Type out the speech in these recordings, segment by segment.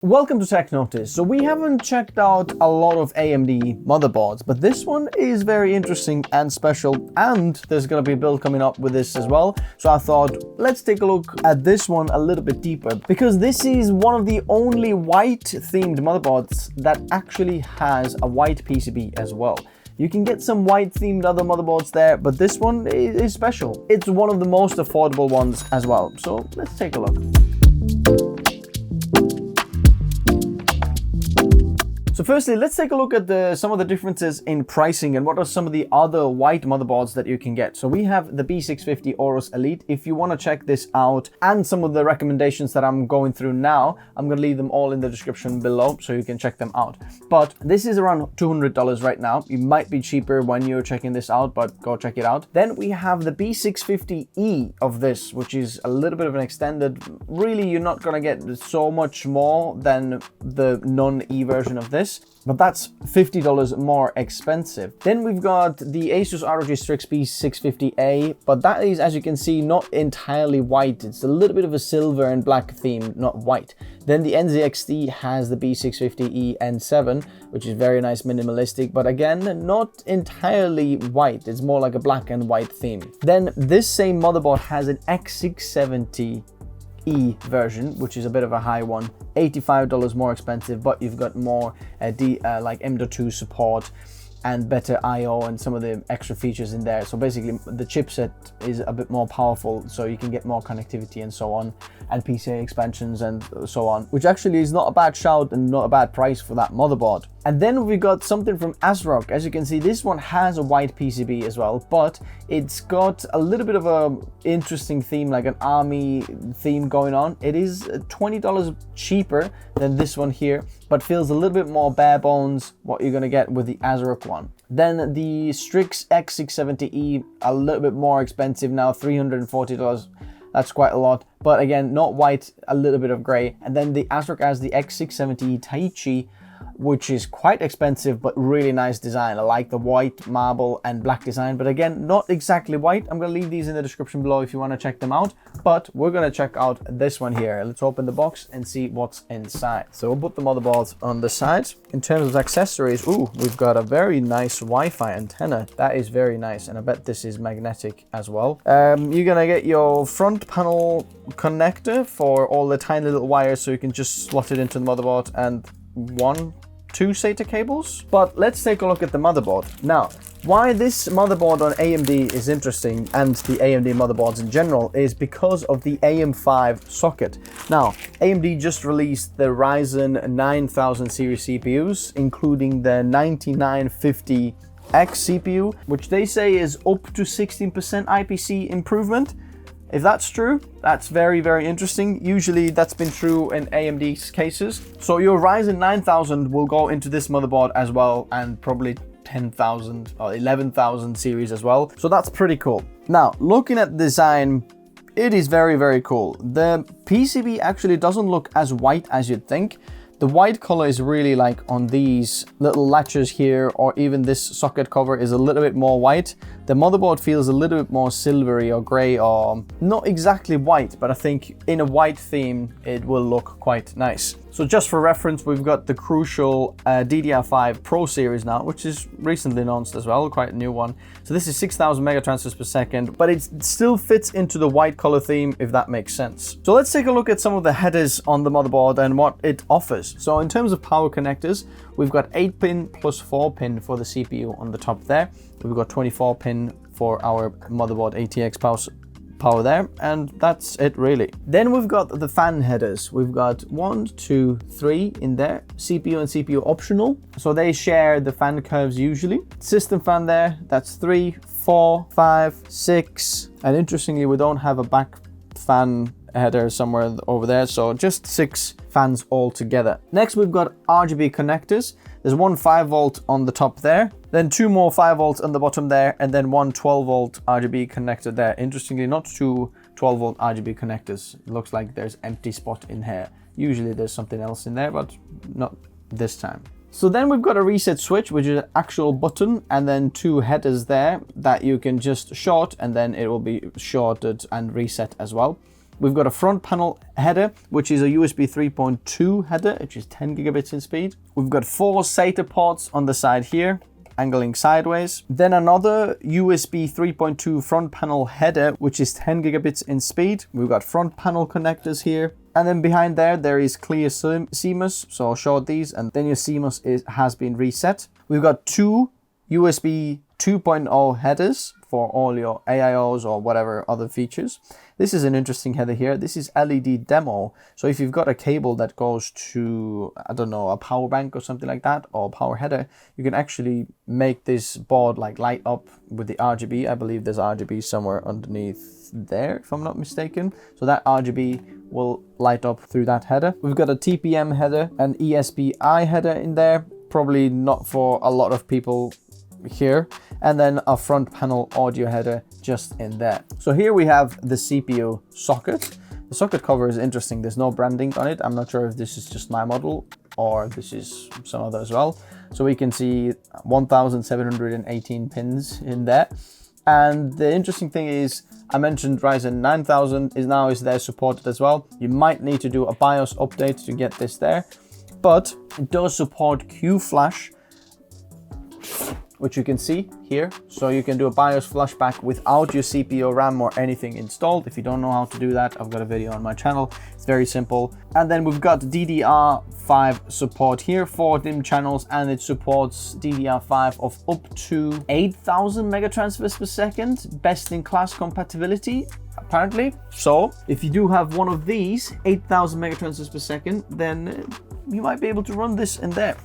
Welcome to Tech Notice. So we haven't checked out a lot of AMD motherboards, but this one is very interesting and special, and there's going to be a build coming up with this as well. So I thought, let's take a look at this one a little bit deeper, because this is one of the only white themed motherboards that actually has a white PCB as well. You can get some white themed other motherboards there, but this one is special. It's one of the most affordable ones as well. So let's take a look. So firstly, let's take a look at some of the differences in pricing and what are some of the other white motherboards that you can get. So we have the B650 Aorus Elite. If you want to check this out and some of the recommendations that I'm going through now, I'm going to leave them all in the description below so you can check them out. But this is around $200 right now. It might be cheaper when you're checking this out, but go check it out. Then we have the B650E of this, which is a little bit of an extended. Really, you're not going to get so much more than the non-E version of this, but that's $50 more expensive. Then we've got the Asus ROG Strix B650A, but that is, as you can see, not entirely white. It's a little bit of a silver and black theme, not white. Then the NZXT has the B650E N7, which is very nice, minimalistic, but again, not entirely white. It's more like a black and white theme. Then this same motherboard has an X670E version, which is a bit of a high one, $85 more expensive, but you've got more like M.2 support and better I/O and some of the extra features in there. So basically the chipset is a bit more powerful, so you can get more connectivity and so on, and PCIe expansions and so on, which actually is not a bad shout and not a bad price for that motherboard. And then we got something from ASRock. As you can see, this one has a white PCB as well, but it's got a little bit of a interesting theme, like an army theme going on. It is $20 cheaper than this one here, but feels a little bit more bare bones what you're gonna get with the ASRock one. Then the Strix X670E, a little bit more expensive now, $340. That's quite a lot, but again, not white, a little bit of gray. And then the ASRock has the X670E Taichi, which is quite expensive, but really nice design. I like the white marble and black design, but again, not exactly white. I'm gonna leave these in the description below if you wanna check them out, but we're gonna check out this one here. Let's open the box and see what's inside. So we'll put the motherboards on the sides. In terms of accessories, we've got a very nice Wi-Fi antenna. That is very nice, and I bet this is magnetic as well. You're gonna get your front panel connector for all the tiny little wires, so you can just slot it into the motherboard, and two SATA cables. But let's take a look at the motherboard. Now, why this motherboard on AMD is interesting, and the AMD motherboards in general, is because of the AM5 socket. Now, AMD just released the Ryzen 9000 series CPUs, including the 9950X CPU, which they say is up to 16% IPC improvement. If that's true, that's very, very interesting. Usually that's been true in AMD's cases. So your Ryzen 9000 will go into this motherboard as well, and probably 10,000 or 11,000 series as well. So that's pretty cool. Now, looking at the design, it is very, very cool. The PCB actually doesn't look as white as you'd think. The white color is really like on these little latches here, or even this socket cover is a little bit more white. The motherboard feels a little bit more silvery or gray, or not exactly white, but I think in a white theme, it will look quite nice. So just for reference, we've got the crucial DDR5 Pro series now, which is recently announced as well, quite a new one. So this is 6,000 megatransfers per second, but it still fits into the white color theme, if that makes sense. So let's take a look at some of the headers on the motherboard and what it offers. So in terms of power connectors, we've got 8-pin plus 4-pin for the CPU on the top there. We've got 24-pin for our motherboard ATX power there, and that's it really. Then we've got the fan headers. We've got 1, 2, 3 in there, CPU and CPU optional, so they share the fan curves usually. System fan there, that's 3, 4, 5, 6, and interestingly we don't have a back fan header somewhere over there, so just 6 fans all together. Next we've got RGB connectors. There's one 5-volt on the top there, then 2 more 5-volts on the bottom there, and then one 12-volt RGB connector there. Interestingly, not 2 12-volt RGB connectors. It looks like there's empty spot in here. Usually there's something else in there, but not this time. So then we've got a reset switch, which is an actual button, and then 2 headers there that you can just short, and then it will be shorted and reset as well. We've got a front panel header, which is a USB 3.2 header, which is 10 gigabits in speed. We've got 4 SATA ports on the side here, angling sideways. Then another USB 3.2 front panel header, which is 10 gigabits in speed. We've got front panel connectors here. And then behind there is clear CMOS. So I'll show these, and then your CMOS has been reset. We've got 2 USB 2.0 headers for all your AIOs or whatever other features. This is an interesting header here. This is LED demo. So if you've got a cable that goes to, I don't know, a power bank or something like that, or power header, you can actually make this board like light up with the RGB. I believe there's RGB somewhere underneath there, if I'm not mistaken. So that RGB will light up through that header. We've got a TPM header, an ESPI header in there. Probably not for a lot of people here, and then a front panel audio header just in there. So here we have the CPU socket. The socket cover is interesting. There's no branding on it. I'm not sure if this is just my model or this is some other as well. So we can see 1718 pins in there. And the interesting thing is, I mentioned Ryzen 9000 is there supported as well. You might need to do a BIOS update to get this there, but it does support QFlash, which you can see here. So you can do a BIOS flashback without your CPU, RAM or anything installed. If you don't know how to do that, I've got a video on my channel. It's very simple. And then we've got DDR5 support here for DIMM channels, and it supports DDR5 of up to 8,000 megatransfers per second, best in class compatibility, apparently. So if you do have one of these 8,000 megatransfers per second, then you might be able to run this in there.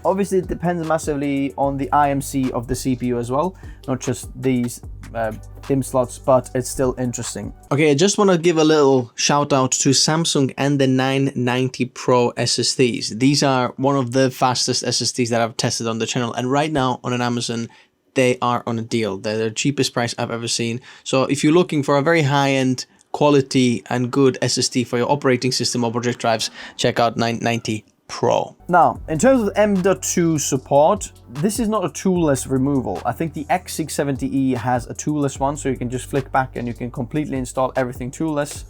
Obviously, it depends massively on the IMC of the CPU as well, not just these DIMM slots, but it's still interesting. Okay, I just want to give a little shout out to Samsung and the 990 Pro SSDs. These are one of the fastest SSDs that I've tested on the channel, and right now on an Amazon, they are on a deal. They're the cheapest price I've ever seen. So if you're looking for a very high-end quality and good SSD for your operating system or project drives, check out 990 Pro. Now, in terms of M.2 support, this is not a toolless removal. I think the X670E has a toolless one, so you can just flick back and you can completely install everything toolless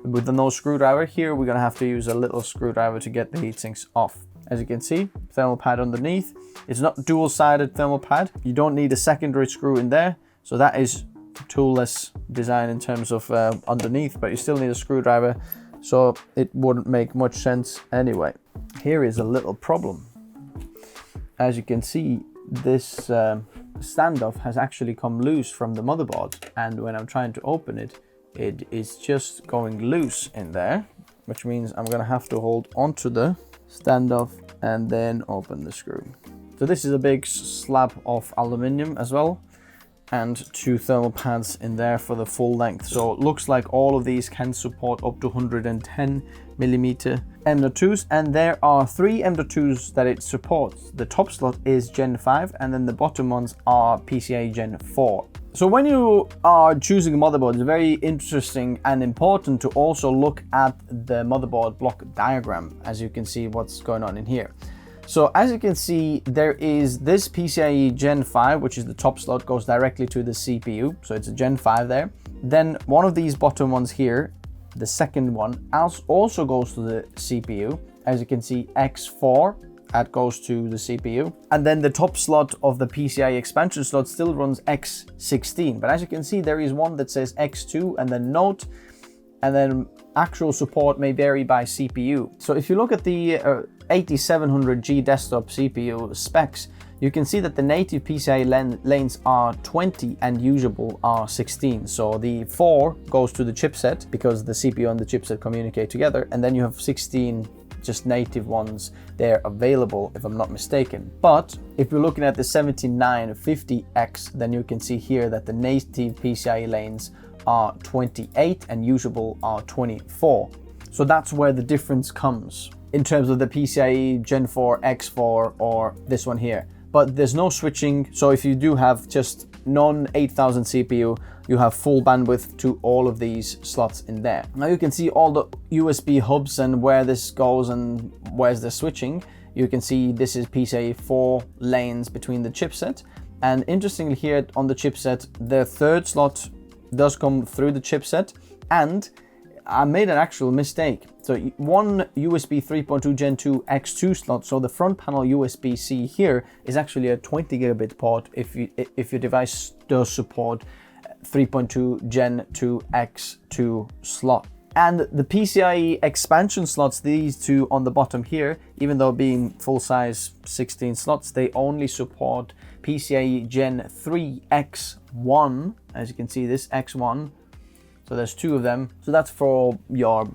with the no screwdriver. Here, we're gonna have to use a little screwdriver to get the heatsinks off. As you can see, thermal pad underneath. It's not dual-sided thermal pad. You don't need a secondary screw in there, so that is toolless design in terms of underneath, but you still need a screwdriver, so it wouldn't make much sense anyway. Here is a little problem. As you can see, this standoff has actually come loose from the motherboard, and when I'm trying to open it, it is just going loose in there, which means I'm gonna have to hold onto the standoff and then open the screw. So this is a big slab of aluminium as well, and 2 thermal pads in there for the full length. So it looks like all of these can support up to 110 millimeter M.2s, and there are 3 M.2s that it supports. The top slot is Gen 5, and then the bottom ones are PCIe Gen 4. So when you are choosing a motherboard, it's very interesting and important to also look at the motherboard block diagram, as you can see what's going on in here. So as you can see, there is this PCIe Gen 5, which is the top slot, goes directly to the CPU. So it's a Gen 5 there. Then one of these bottom ones here, the second one, also goes to the CPU. As you can see, X4, that goes to the CPU. And then the top slot of the PCIe expansion slot still runs X16. But as you can see, there is one that says X2 and then Note, and then actual support may vary by CPU. So if you look at the 8700G desktop CPU specs, you can see that the native PCIe lanes are 20 and usable are 16. So the 4 goes to the chipset because the CPU and the chipset communicate together, and then you have 16 just native ones there available, if I'm not mistaken. But if you're looking at the 7950X, then you can see here that the native PCIe lanes are 28 and usable are 24. So that's where the difference comes in terms of the PCIe Gen 4, X4, or this one here. But there's no switching, so if you do have just non-8000 CPU, you have full bandwidth to all of these slots in there. Now you can see all the USB hubs and where this goes and where's the switching. You can see this is PCIe 4 lanes between the chipset. And interestingly here on the chipset, the third slot does come through the chipset, and I made an actual mistake. So one USB 3.2 Gen 2 X2 slot, so the front panel USB-C here is actually a 20 gigabit port if your device does support 3.2 Gen 2 X2 slot. And the PCIe expansion slots, these two on the bottom here, even though being full-size 16 slots, they only support PCIe Gen 3 X1. As you can see, this X1. So there's two of them. So that's for your,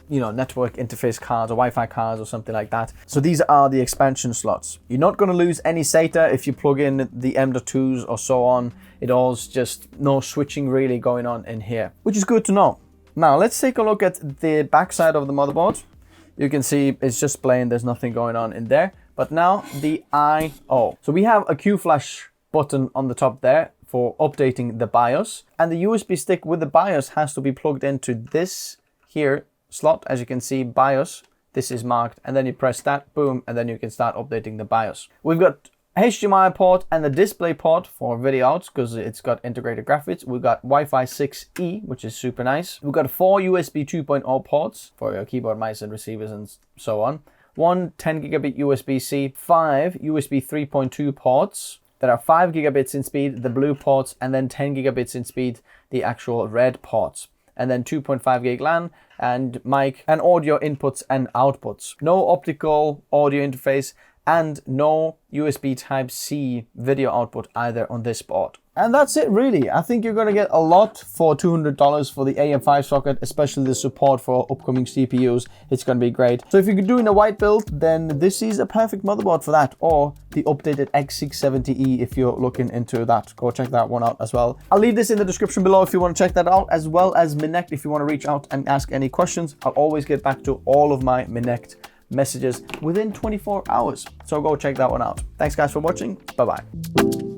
network interface cards or Wi-Fi cards or something like that. So these are the expansion slots. You're not going to lose any SATA if you plug in the M.2s or so on. It all's just no switching really going on in here, which is good to know. Now let's take a look at the backside of the motherboard. You can see it's just plain, there's nothing going on in there. But now the I/O. So we have a Q-Flash button on the top there for updating the BIOS. And the USB stick with the BIOS has to be plugged into this here slot. As you can see, BIOS, this is marked. And then you press that, boom, and then you can start updating the BIOS. We've got HDMI port and the display port for video outs because it's got integrated graphics. We've got Wi-Fi 6E, which is super nice. We've got 4 USB 2.0 ports for your keyboard, mice, and receivers and so on. 1 10 gigabit USB-C, 5 USB 3.2 ports that are 5 gigabits in speed, the blue ports, and then 10 gigabits in speed, the actual red ports. And then 2.5 gig LAN and mic and audio inputs and outputs. No optical audio interface, and no USB Type-C video output either on this board. And that's it really. I think you're going to get a lot for $200 for the AM5 socket, especially the support for upcoming CPUs. It's going to be great. So if you're doing a white build, then this is a perfect motherboard for that, or the updated X670E if you're looking into that. Go check that one out as well. I'll leave this in the description below if you want to check that out, as well as Minect if you want to reach out and ask any questions. I'll always get back to all of my Minect messages within 24 hours. So go check that one out. Thanks guys for watching. Bye bye.